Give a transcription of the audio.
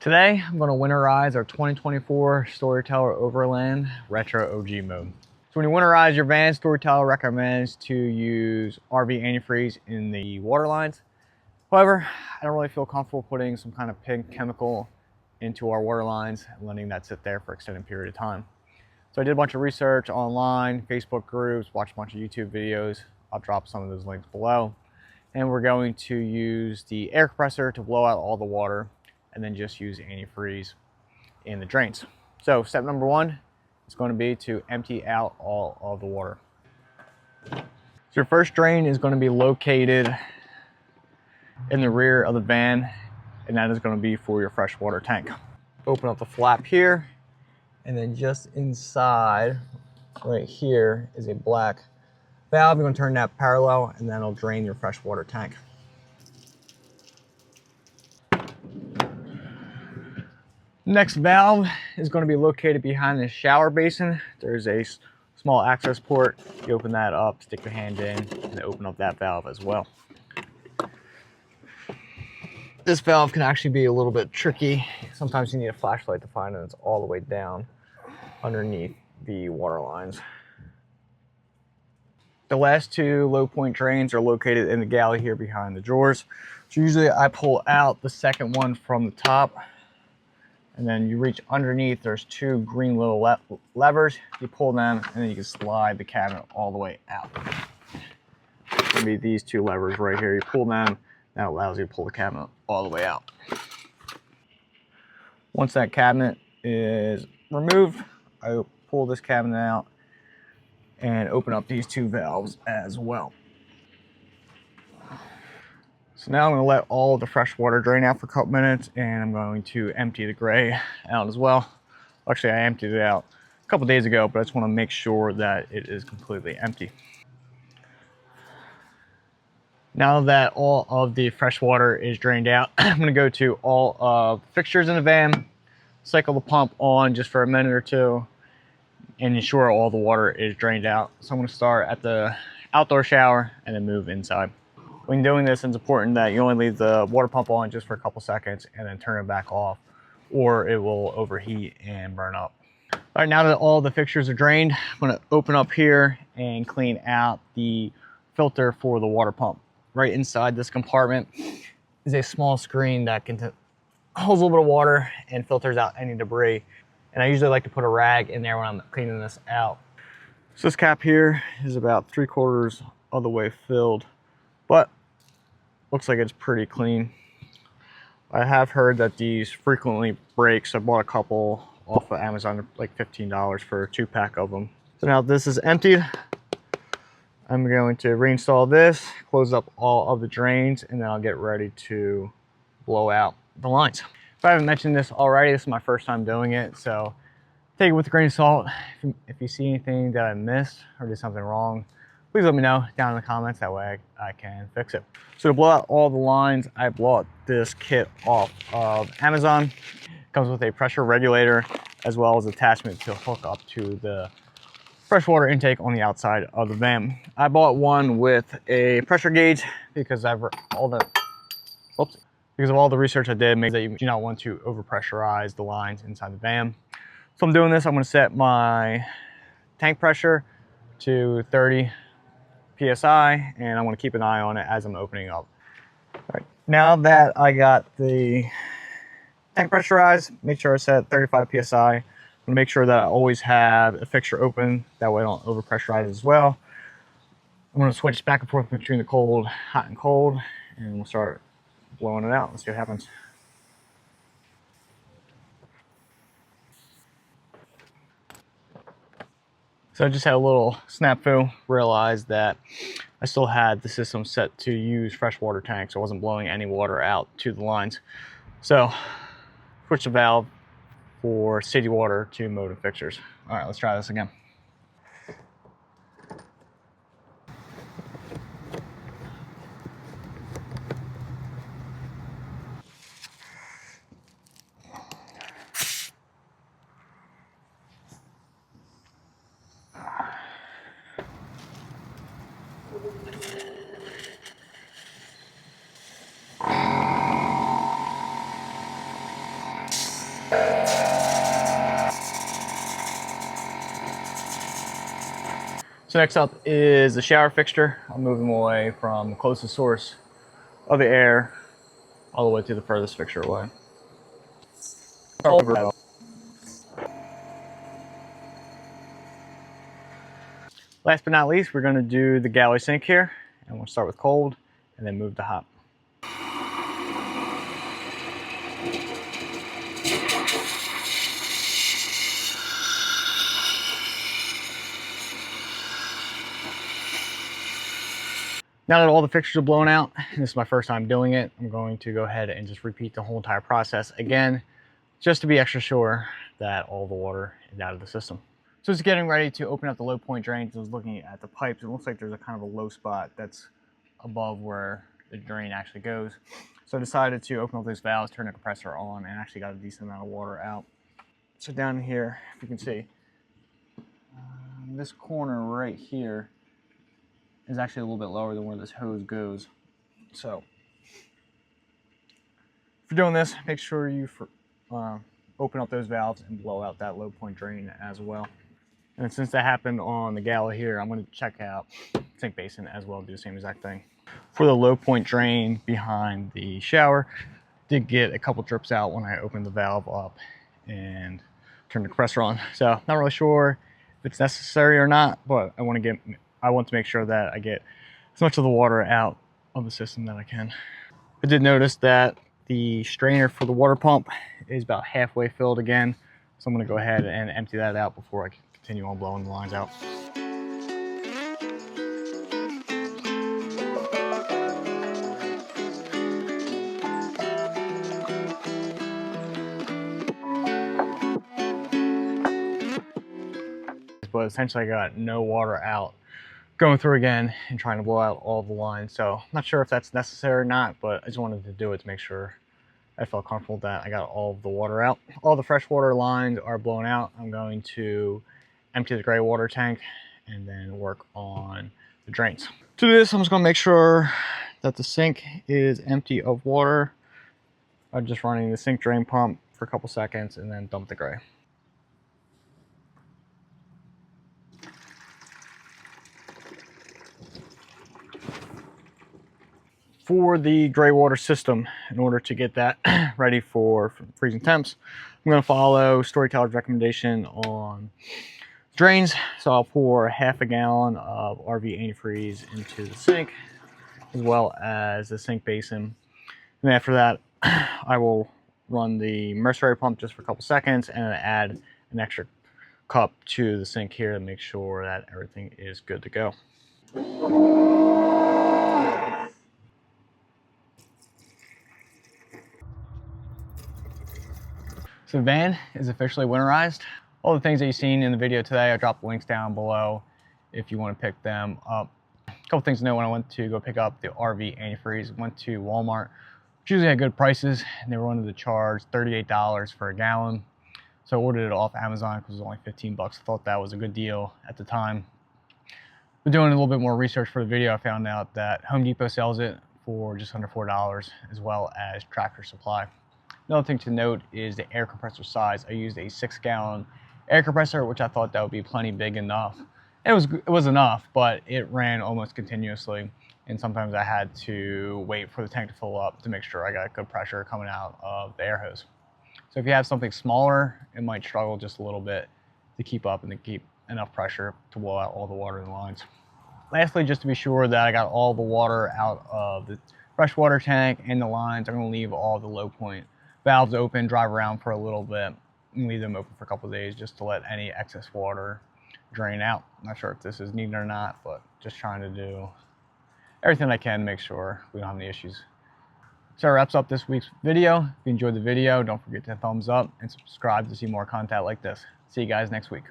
Today, I'm going to winterize our 2024 Storyteller Overland Retro OG mode. So when you winterize your van, Storyteller recommends to use RV antifreeze in the water lines. However, I don't really feel comfortable putting some kind of pink chemical into our water lines and letting that sit there for an extended period of time. So I did a bunch of research online, Facebook groups, watched a bunch of YouTube videos. I'll drop some of those links below. And we're going to use the air compressor to blow out all the water and then just use antifreeze in the drains. So step number one is going to be to empty out all of the water. So your first drain is going to be located in the rear of the van, and that is going to be for your freshwater tank. Open up the flap here, and then just inside right here is a black valve. You're going to turn that parallel, and then it'll drain your freshwater tank. Next valve is going to be located behind the shower basin. There's a small access port. You open that up, stick your hand in, and open up that valve as well. This valve can actually be a little bit tricky. Sometimes you need a flashlight to find it. It's all the way down underneath the water lines. The last two low point drains are located in the galley here behind the drawers. So usually I pull out the second one from the top, and then you reach underneath. There's two green little levers. You pull them, and then you can slide the cabinet all the way out. It's gonna be these two levers right here. You pull them, that allows you to pull the cabinet all the way out. Once that cabinet is removed, I pull this cabinet out and open up these two valves as well. So now I'm going to let all of the fresh water drain out for a couple minutes, and I'm going to empty the gray out as well. Actually, I emptied it out a couple days ago, but I just want to make sure that it is completely empty. Now that all of the fresh water is drained out, I'm going to go to all of the fixtures in the van, cycle the pump on just for a minute or two, and ensure all the water is drained out. So I'm going to start at the outdoor shower and then move inside. When doing this, it's important that you only leave the water pump on just for a couple seconds and then turn it back off, or it will overheat and burn up. All right, now that all the fixtures are drained, I'm going to open up here and clean out the filter for the water pump. Right inside this compartment is a small screen that holds a little bit of water and filters out any debris. And I usually like to put a rag in there when I'm cleaning this out. So this cap here is about 3/4 of the way filled, but looks like it's pretty clean. I have heard that these frequently break, so I bought a couple off of Amazon, like $15 for a 2-pack of them. So now this is emptied. I'm going to reinstall this, close up all of the drains, and then I'll get ready to blow out the lines. If I haven't mentioned this already, this is my first time doing it, so take it with a grain of salt. If you see anything that I missed or did something wrong, please let me know down in the comments. That way I can fix it. So to blow out all the lines, I bought this kit off of Amazon. It comes with a pressure regulator as well as attachment to hook up to the freshwater intake on the outside of the van. I bought one with a pressure gauge because of all the research I did made that you do not want to overpressurize the lines inside the van. So I'm doing this. I'm going to set my tank pressure to 30 PSI, and I'm going to keep an eye on it as I'm opening up. All right, now that I got the tank pressurized, make sure I set 35 PSI. I'm going to make sure that I always have a fixture open. That way I don't overpressurize as well. I'm going to switch back and forth between the hot and cold, and we'll start blowing it out. Let's see what happens. So I just had a little snafu, realized that I still had the system set to use freshwater tanks. So I wasn't blowing any water out to the lines. So switch the valve for city water to mode and fixtures. All right, let's try this again. So next up is the shower fixture. I'm moving away from the closest source of the air all the way to the furthest fixture away. Last but not least, we're going to do the galley sink here, and we'll start with cold and then move to hot. Now that all the fixtures are blown out, and this is my first time doing it, I'm going to go ahead and just repeat the whole entire process again, just to be extra sure that all the water is out of the system. So it's getting ready to open up the low point drains. I was looking at the pipes. It looks like there's a kind of a low spot that's above where the drain actually goes. So I decided to open up those valves, turn the compressor on, and actually got a decent amount of water out. So down here, if you can see, this corner right here is actually a little bit lower than where this hose goes. So if you're doing this, make sure you open up those valves and blow out that low point drain as well. And since that happened on the galley here, I'm going to check out sink basin as well, do the same exact thing. For the low point drain behind the shower, did get a couple drips out when I opened the valve up and turned the compressor on. So not really sure if it's necessary or not, but I want to make sure that I get as much of the water out of the system that I can. I did notice that the strainer for the water pump is about halfway filled again, so I'm going to go ahead and empty that out before I continue on blowing the lines out. But essentially I got no water out, going through again and trying to blow out all the lines. So I'm not sure if that's necessary or not, but I just wanted to do it to make sure I felt comfortable that I got all of the water out. All the freshwater lines are blown out. I'm going to empty the gray water tank and then work on the drains. To do this, I'm just going to make sure that the sink is empty of water. I'm just running the sink drain pump for a couple seconds and then dump the gray. For the gray water system, in order to get that ready for freezing temps, I'm going to follow Storyteller's recommendation on drains. So I'll pour half a gallon of RV antifreeze into the sink, as well as the sink basin. And after that, I will run the mercenary pump just for a couple seconds and add an extra cup to the sink here to make sure that everything is good to go. So the van is officially winterized. All the things that you've seen in the video today, I dropped links down below if you want to pick them up. A couple things to know: when I went to go pick up the RV antifreeze, went to Walmart, which usually had good prices, and they were wanting to charge $38 for a gallon. So I ordered it off Amazon because it was only 15 bucks. I thought that was a good deal at the time. But doing a little bit more research for the video, I found out that Home Depot sells it for just under $4, as well as Tractor Supply. Another thing to note is the air compressor size. I used a 6-gallon air compressor, which I thought that would be plenty big enough. It was enough, but it ran almost continuously, and sometimes I had to wait for the tank to fill up to make sure I got good pressure coming out of the air hose. So if you have something smaller, it might struggle just a little bit to keep up and to keep enough pressure to blow out all the water in the lines. Lastly, just to be sure that I got all the water out of the freshwater tank and the lines, I'm going to leave all the low point valves open, drive around for a little bit, and leave them open for a couple of days just to let any excess water drain out. I'm not sure if this is needed or not, but just trying to do everything I can to make sure we don't have any issues. So that wraps up this week's video. If you enjoyed the video, don't forget to thumbs up and subscribe to see more content like this. See you guys next week.